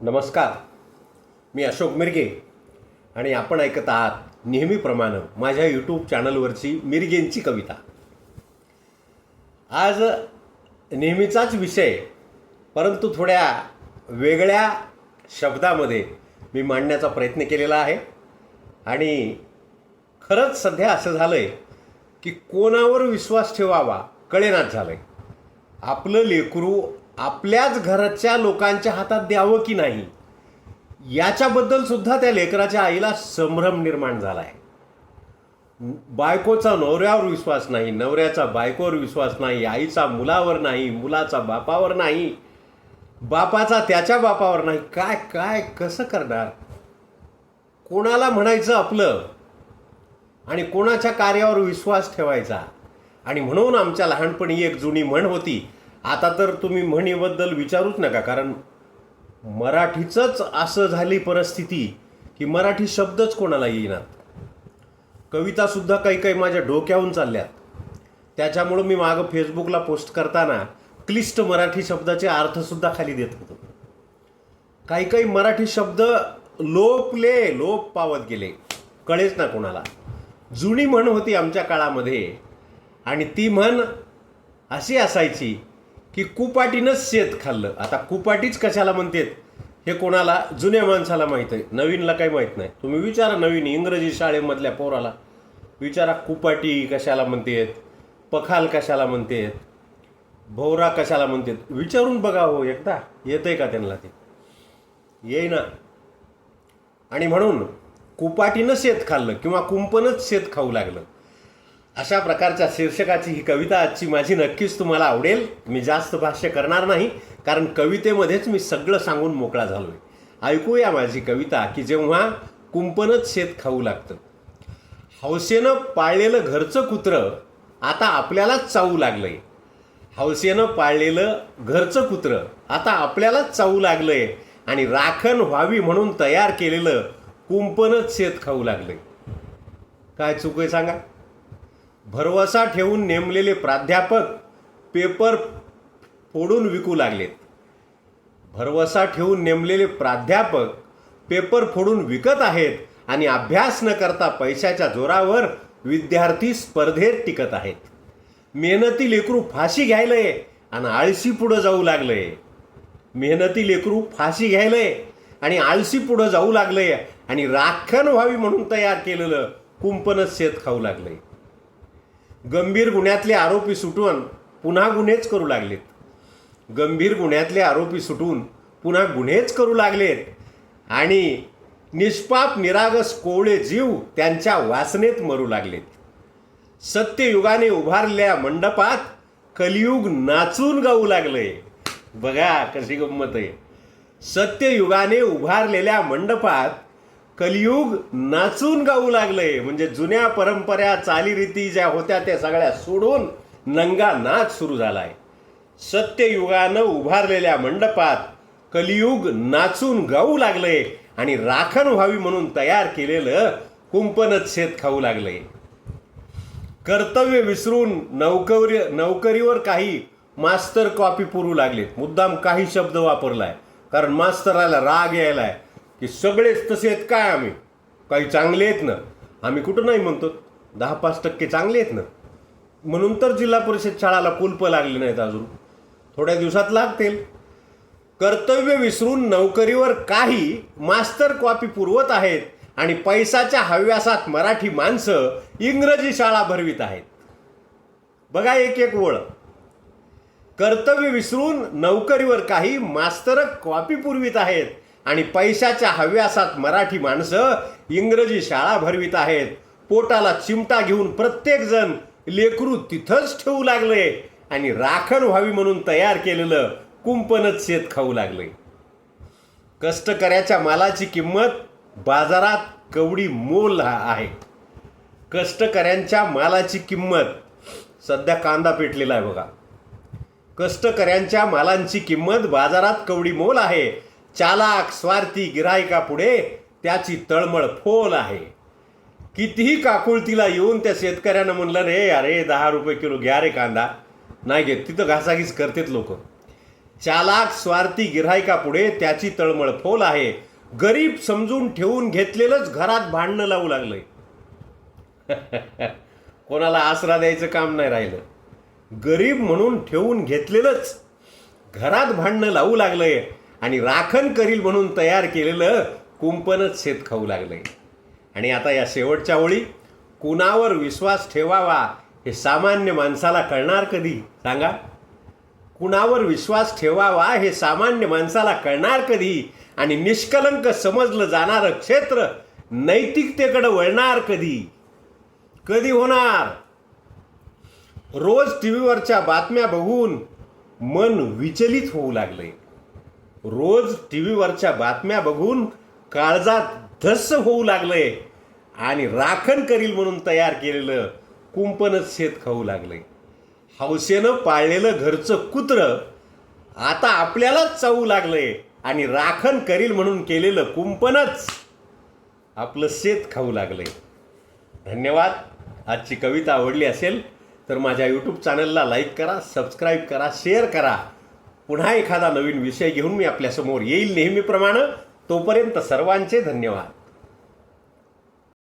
नमस्कार. मी अशोक मिरगे आणि आपण ऐकत आहात नेहमीप्रमाणे माझ्या यूट्यूब चॅनलवरची मिरगेंची कविता. आज नेहमीचाच विषय परंतु थोड्या वेगळ्या शब्दामध्ये मी मांडण्याचा प्रयत्न केलेला आहे. आणि खरंच सध्या असं झालं आहे की कोणावर विश्वास ठेवावा कळेनाच झालं आहे. आपलं लेकरू आपल्याच घराच्या लोकांच्या हातात द्यावं की नाही याच्याबद्दल सुद्धा त्या लेकराच्या आईला संभ्रम निर्माण झाला आहे. बायकोचा नवऱ्यावर विश्वास नाही, नवऱ्याचा बायकोवर विश्वास नाही, आईचा मुलावर नाही, मुलाचा बापावर नाही, बापाचा त्याच्या बापावर नाही. काय काय कसं करणार? कोणाला म्हणायचं आपलं आणि कोणाच्या कार्यावर विश्वास ठेवायचा? आणि म्हणून आमच्या लहानपणी एक जुनी म्हण होती. आता तर तुम्ही म्हणीबद्दल विचारूच नका, कारण मराठीचंच असं झाली परिस्थिती की मराठी शब्दच कोणाला येईनात. कवितासुद्धा काही काही माझ्या डोक्याहून चालल्यात. त्याच्यामुळं मी मागं फेसबुकला पोस्ट करताना क्लिष्ट मराठी शब्दाचे अर्थसुद्धा खाली देत होतो. काही काही मराठी शब्द लोप पावत गेले, कळेच ना कोणाला. जुनी म्हण होती आमच्या काळामध्ये आणि ती म्हण अशी असायची की कुपाटीनंच शेत खाल्लं. आता कुपाटीच कशाला म्हणतात हे कोणाला जुन्या माणसाला माहीत आहे, नवीनला काही माहीत नाही. तुम्ही विचारा नवीन इंग्रजी शाळेमधल्या पोराला विचारा, कुपाटी कशाला म्हणतात, पखाल कशाला म्हणतात, भोवरा कशाला म्हणतात, विचारून बघा हो एकदा. येतंय का त्यांना? ते येईना. आणि म्हणून कुपाटीनं शेत खाल्लं किंवा कुंपणच शेत खाऊ लागलं, अशा प्रकारच्या शीर्षकाची ही कविता आजची माझी नक्कीच तुम्हाला आवडेल. मी जास्त भाष्य करणार नाही, कारण कवितेमध्येच मी सगळं सांगून मोकळा झालो आहे. ऐकूया माझी कविता की जेव्हा कुंपणच शेत खाऊ लागतं. हौसेनं पाळलेलं घरचं कुत्रं आता आपल्यालाच चावू लागलंय. हौसेनं पाळलेलं घरचं कुत्रं आता आपल्यालाच चावू लागलंय आणि राखण व्हावी म्हणून तयार केलेलं कुंपणच शेत खाऊ लागलंय. काय चूक आहे सांगा? भरवसा ठेवून नेमलेले प्राध्यापक पेपर फोडून विकू लागलेत. भरवसा ठेवून नेमलेले प्राध्यापक पेपर फोडून विकत आहेत आणि अभ्यास न करता पैशाच्या जोरावर विद्यार्थी स्पर्धेत टिकत आहेत. मेहनती लेकरू फाशी घ्यायलंय आणि आळशी पुढं जाऊ लागलंय. मेहनती लेकरू फाशी घ्यायलंय आणि आळशी पुढं जाऊ लागलंय आणि राखण व्हावी म्हणून तयार केलेलं कुंपणच शेत खाऊ लागलंय. गंभीर गुन्ह्यातले आरोपी सुटून पुन्हा गुन्हेच करू लागलेत. गंभीर गुन्ह्यातले आरोपी सुटून पुन्हा गुन्हेच करू लागलेत आणि निष्पाप निरागस कोवळे जीव त्यांच्या वासनेत मरू लागलेत. सत्ययुगाने उभारलेल्या मंडपात कलियुग नाचून गाऊ लागलंय. बघा कशी गंमत आहे. सत्ययुगाने उभारलेल्या मंडपात कलियुग नाचून गाऊ लागलंय. म्हणजे जुन्या परंपरा चालीरीती ज्या होत्या त्या सगळ्या सोडून नंगा नाच सुरू झालाय. सत्ययुगानं उभारलेल्या मंडपात कलियुग नाचून गाऊ लागलंय आणि राखण व्हावी म्हणून तयार केलेलं कुंपणच शेत खाऊ लागलंय. कर्तव्य विसरून नोकरीवर काही मास्तर कॉपी पुरू लागलेत. मुद्दाम काही शब्द वापरलाय कारण मास्तराला राग यायलाय की सगळेच तसे आहेत काय, आम्ही काही चांगले आहेत ना. आम्ही कुठं नाही म्हणतो, 10-5% चांगले आहेत ना. म्हणून तर जिल्हा परिषद शाळाला कुलप लागले नाहीत, अजून थोड्या दिवसात लागतील. कर्तव्य विसरून नोकरीवर काही मास्तर कॉपी पुरवत आहेत आणि पैशाच्या हव्यासात मराठी माणसं इंग्रजी शाळा भरवित आहेत. बघा एक एक ओळ. कर्तव्य विसरून नोकरीवर काही मास्तर कॉपी पुरवित आहेत आणि पैशाच्या हव्यासात मराठी माणसं इंग्रजी शाळा भरवित आहेत. पोटाला चिमटा घेऊन प्रत्येक जण लेकरू तिथंच ठेवू लागले आणि राखण व्हावी म्हणून तयार केलेलं कुंपणच शेत खाऊ लागले. कष्टकऱ्याच्या मालाची किंमत बाजारात कवडी मोल आहे. कष्टकऱ्यांच्या मालाची किंमत, सध्या कांदा पेटलेला आहे बघा. कष्टकऱ्यांच्या मालांची किंमत बाजारात कवडी मोल आहे. चालाक स्वार्थी गिरायकापुढे त्याची तळमळ फोल आहे. कितीही काकुळतीला येऊन त्या शेतकऱ्यानं म्हणलं रे अरे 10 रुपये किलो घ्या रे कांदा, नाही घेत. तिथं घासाघीस करतात लोक. चालाक स्वार्थी गिऱ्हाईकापुढे त्याची तळमळ फोल आहे. गरीब समजून ठेवून घेतलेलंच घरात भांडणं लावू लागलंय. कोणाला आसरा द्यायचं काम नाही राहिलं. गरीब म्हणून ठेवून घेतलेलंच घरात भांडणं लावू लागलंय आणि राखण करील म्हणून तयार केलेलं कुंपणच शेत खाऊ लागलंय. आणि आता या शेवटच्या ओळी, कुणावर विश्वास ठेवावा हे सामान्य माणसाला कळणार कधी सांगा? कुणावर विश्वास ठेवावा हे सामान्य माणसाला कळणार कधी? आणि निष्कलंक समजलं जाणारं क्षेत्र नैतिकतेकडे वळणार कधी? कधी होणार? रोज टीव्हीवरच्या बातम्या बघून मन विचलित होऊ लागले. रोज टीव्हीवरच्या बातम्या बघून काळजात धस्स होऊ लागले आणि राखण करील म्हणून तयार केलेलं कुंपणच शेत खाऊ लागले. हौसेनं पाळलेलं घरचं कुत्रं आता आपल्यालाच चावू लागलंय आणि राखण करील म्हणून केलेलं कुंपणच आपलं शेत खाऊ लागलंय. धन्यवाद. आजची कविता आवडली असेल तर माझ्या यूट्यूब चॅनलला लाईक करा, सबस्क्राईब करा, शेअर करा. पुन्हा एखादा नवीन विषय घेऊन मी आपल्यासमोर येईल नेहमीप्रमाणे. तोपर्यंत सर्वांचे धन्यवाद.